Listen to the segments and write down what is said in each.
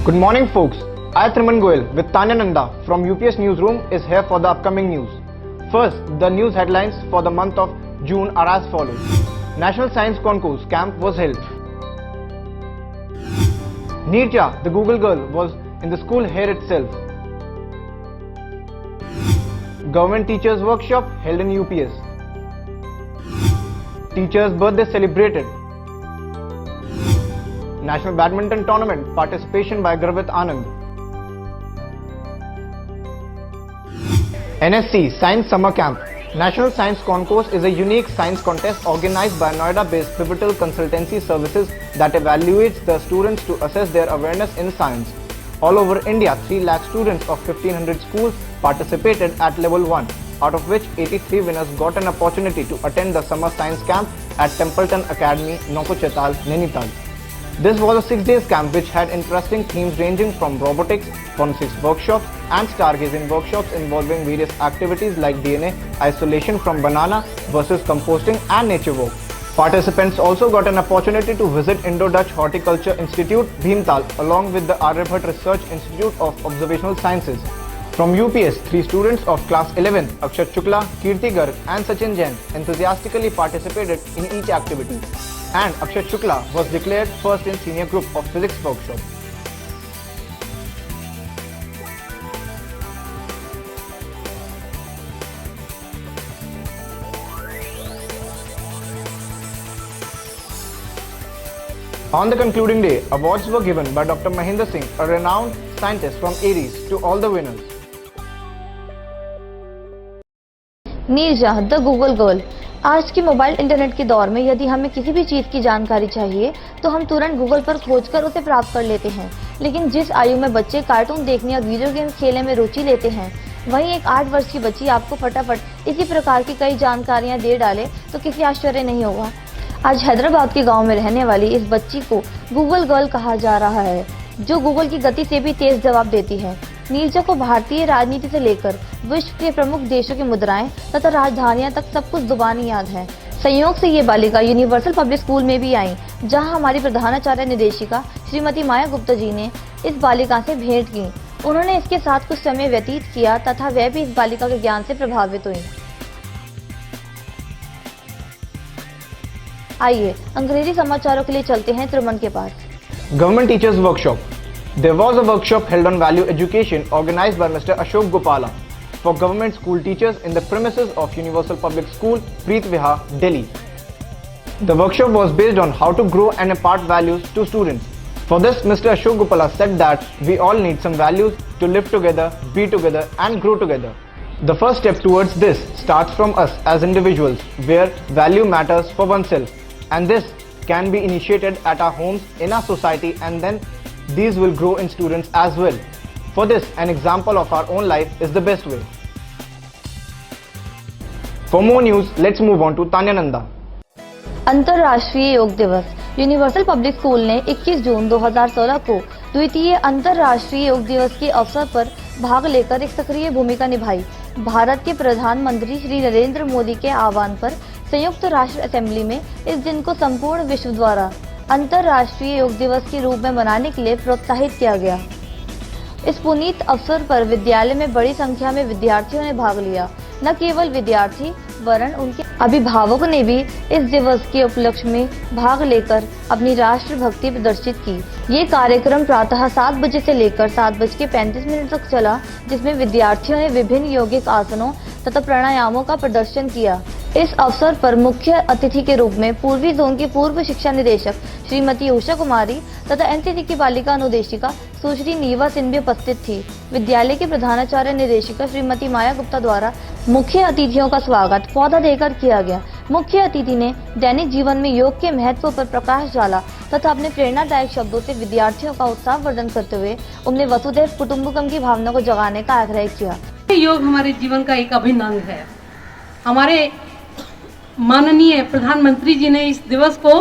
Good morning, folks. I, Triman Goel, with Tanya Nanda from UPS Newsroom, is here for the upcoming news. First, the news headlines for the month of June are as follows. National Science Concourse camp was held. Neerja, the Google girl, was in the school here itself. Government Teachers Workshop held in UPS. Teachers' birthday celebrated. National Badminton Tournament participation by Gravit Anand. NSC Science Summer Camp. National Science Concourse is a unique science contest organized by Noida-based Pivotal Consultancy Services that evaluates the students to assess their awareness in science. All over India, 3 lakh students of 1500 schools participated at level 1, out of which 83 winners got an opportunity to attend the summer science camp at Templeton Academy, Nokochetal, Nainital. This was a 6 days camp which had interesting themes ranging from robotics, forensics workshops and stargazing workshops involving various activities like DNA isolation from banana versus composting and nature walk. Participants also got an opportunity to visit Indo-Dutch Horticulture Institute, Bhimtal, along with the Aryabhat Research Institute of Observational Sciences. From UPS, 3 students of class 11, Akshat Shukla, Kirti Garg and Sachin Jain enthusiastically participated in each activity. And Akshat Shukla was declared first in senior group of physics workshop. On the concluding day, awards were given by Dr. Mahendra Singh, a renowned scientist from Aries, to all the winners. Neerja the Google girl. आज के mobile internet के दौर में यदि हमें किसी भी चीज की जानकारी चाहिए तो हम तुरंत गूगल पर खोजकर उसे प्राप्त कर लेते हैं, लेकिन जिस आयु में बच्चे कार्टून देखने या वीडियो गेम खेलने में रुचि लेते हैं, वहीं एक 8 वर्ष की बच्ची आपको फटाफट इसी प्रकार की कई जानकारियां दे डाले तो किसी आश्चर्य नहीं होगा। आज हैदराबाद के गाँव में रहने वाली इस बच्ची को गूगल गर्ल कहा जा रहा है, जो गूगल की गति से भी तेज जवाब देती है। नीरजा को भारतीय राजनीति से लेकर विश्व के प्रमुख देशों की मुद्राएं तथा राजधानियां तक सब कुछ जुबानी याद है। संयोग से ये बालिका यूनिवर्सल पब्लिक स्कूल में भी आई, जहां हमारी प्रधानाचार्य निदेशिका श्रीमती माया गुप्ता जी ने इस बालिका से भेंट की। उन्होंने इसके साथ कुछ समय व्यतीत किया तथा वह भी इस बालिका के ज्ञान से प्रभावित हुई। आइए अंग्रेजी समाचारों के लिए चलते हैं त्रिमन के पास। Government Teachers Workshop. There was a workshop held on value education organized by Mr. Ashok Gopala for government school teachers in the premises of Universal Public School, Preet Vihar, Delhi. The workshop was based on how to grow and impart values to students. For this, Mr. Ashok Gopala said that we all need some values to live together, be together and grow together. The first step towards this starts from us as individuals, where value matters for oneself, and this can be initiated at our homes, in our society, and then these will grow in students as well. For this, an example of our own life is the best way. For more news, let's move on to Tanya Nanda. अंतर्राष्ट्रीय योग दिवस। Universal public school ने 21 जून 2016 को द्वितीय अंतर्राष्ट्रीय योग दिवस के अवसर पर भाग लेकर एक सक्रिय भूमिका निभाई। भारत के प्रधानमंत्री श्री नरेंद्र मोदी के आह्वान पर संयुक्त राष्ट्र असेंबली में इस दिन को संपूर्ण विश्व द्वारा अंतर्राष्ट्रीय योग दिवस के रूप में मनाने के लिए प्रोत्साहित किया गया। इस पुनीत अवसर पर विद्यालय में बड़ी संख्या में विद्यार्थियों ने भाग लिया। न केवल विद्यार्थी वरन उनके अभिभावक ने भी इस दिवस के उपलक्ष्य में भाग लेकर अपनी राष्ट्रभक्ति प्रदर्शित की। ये कार्यक्रम प्रातः 7 बजे से लेकर 7:35 तक चला, जिसमें विद्यार्थियों ने विभिन्न यौगिक आसनों तथा प्राणायामों का प्रदर्शन किया। इस अवसर पर मुख्य अतिथि के रूप में पूर्वी जोन की पूर्व शिक्षा निदेशक श्रीमती उषा कुमारी तथा एनसीसी की बालिका अनुदेशिका सुश्री नीवा सिंह भी उपस्थित थी। विद्यालय के प्रधानाचार्य निदेशिका श्रीमती माया गुप्ता द्वारा मुख्य अतिथियों का स्वागत पौधा देकर किया गया। मुख्य अतिथि ने दैनिक जीवन में योग के महत्व पर प्रकाश डाला तथा अपने प्रेरणादायक शब्दों से विद्यार्थियों का उत्साह वर्धन करते हुए उन्हें वसुधैव कुटुंबकम की भावना को जगाने का आग्रह किया। योग हमारे जीवन का एक अभिन्न अंग है। हमारे माननीय प्रधानमंत्री जी ने इस दिवस को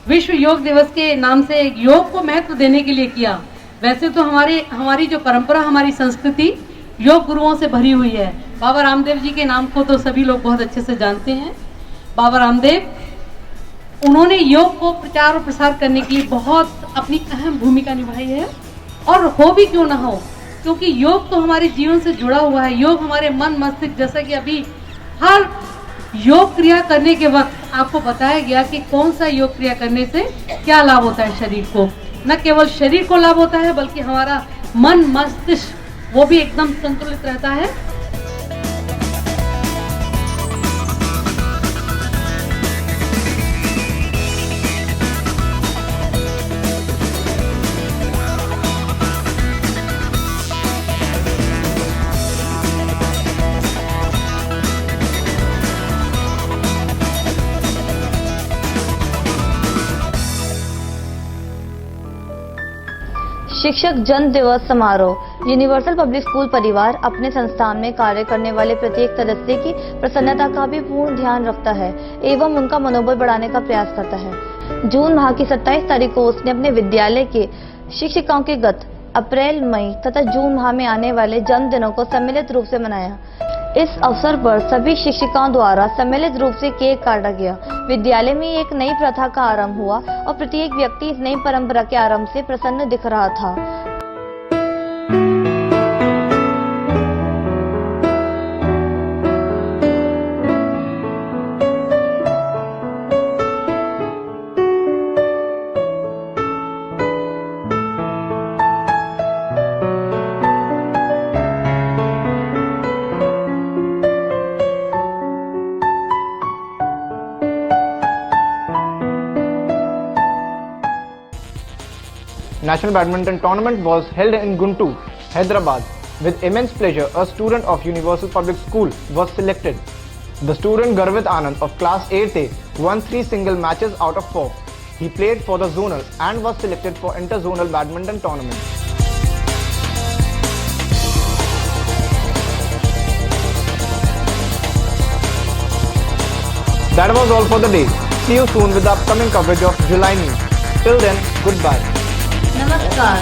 विश्व योग दिवस के नाम से योग को महत्व देने के लिए किया। वैसे तो हमारी जो परंपरा, हमारी संस्कृति योग गुरुओं से भरी हुई है। बाबा रामदेव जी के नाम को तो सभी लोग बहुत अच्छे से जानते हैं। बाबा रामदेव उन्होंने योग को प्रचार और प्रसार करने के लिए बहुत अपनी अहम भूमिका निभाई है और हो भी क्यों ना हो, क्योंकि योग तो हमारे जीवन से जुड़ा हुआ है। योग हमारे मन मस्तिष्क, जैसा कि अभी हर योग क्रिया करने के वक्त आपको बताया गया कि कौन सा योग क्रिया करने से क्या लाभ होता है शरीर को। न केवल शरीर को लाभ होता है बल्कि हमारा मन मस्तिष्क वो भी एकदम संतुलित रहता है। शिक्षक जन दिवस समारोह। यूनिवर्सल पब्लिक स्कूल परिवार अपने संस्थान में कार्य करने वाले प्रत्येक सदस्य की प्रसन्नता का भी पूर्ण ध्यान रखता है एवं उनका मनोबल बढ़ाने का प्रयास करता है। जून माह की 27 तारीख को उसने अपने विद्यालय के शिक्षिकाओं के गत अप्रैल, मई तथा जून माह में आने वाले जन्मदिनों को सम्मिलित रूप से मनाया। इस अवसर पर सभी शिक्षिकाओं द्वारा सम्मिलित रूप से केक काटा गया। विद्यालय में एक नई प्रथा का आरंभ हुआ और प्रत्येक व्यक्ति इस नई परंपरा के आरंभ से प्रसन्न दिख रहा था। National Badminton Tournament was held in Guntur, Hyderabad. With immense pleasure, a student of Universal Public School was selected. The student Garvit Anand of class 8A won 3 single matches out of 4. He played for the zonal and was selected for inter-zonal badminton tournament. That was all for the day. See you soon with the upcoming coverage of July News. Till then, goodbye. नमस्कार।